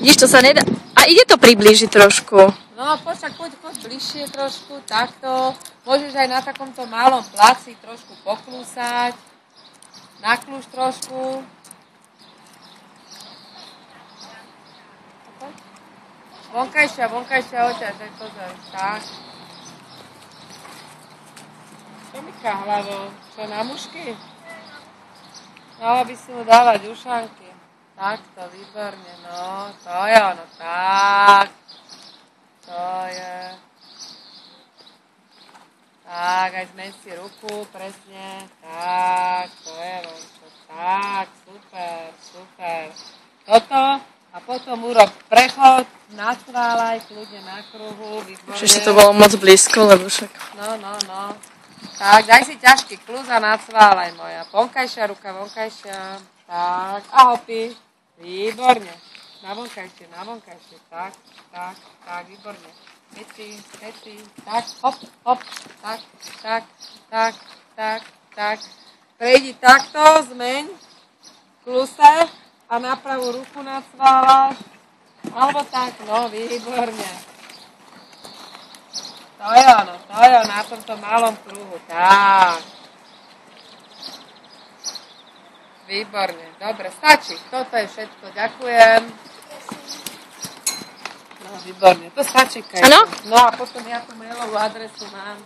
Vidíš, to sa nedá. A ide to priblížiť trošku. No, poď bližšie trošku, takto. Môžeš aj na takomto malom placi trošku poklúsať. Naklúš trošku. Vonkajšia oťaž, aj pozor. Tak. Čo myká hlavou? Čo, na mušky? Mala by si mu dávať ušanky. Takto, výborne, no. To je ono, tak. To je. Tak, aj zmeň si ruku, presne. Tak, to je vončo. Tak, super. Toto a potom urob prechod, nacválaj, kľudne na kruhu, výborne. Ešte to bolo moc blízko, lebo však... No. Tak, daj si ťažký kluz a nacválaj moja. Vonkajšia ruka, vonkajšia. Tak, a hopy. Výborne. Na vonkajšie. Tak, výborne. Heci. Tak, hop. Tak. Prejdi takto, zmeň. Kluse a na pravú ruku nacválaš. Alebo tak, no, výborne. To je ono, na tomto malom kruhu. Tak. Výborne, dobre, stačí. Toto je všetko, ďakujem. No, výborne, to stačí, Kajka. Áno? No a potom ja tú mailovú adresu mám.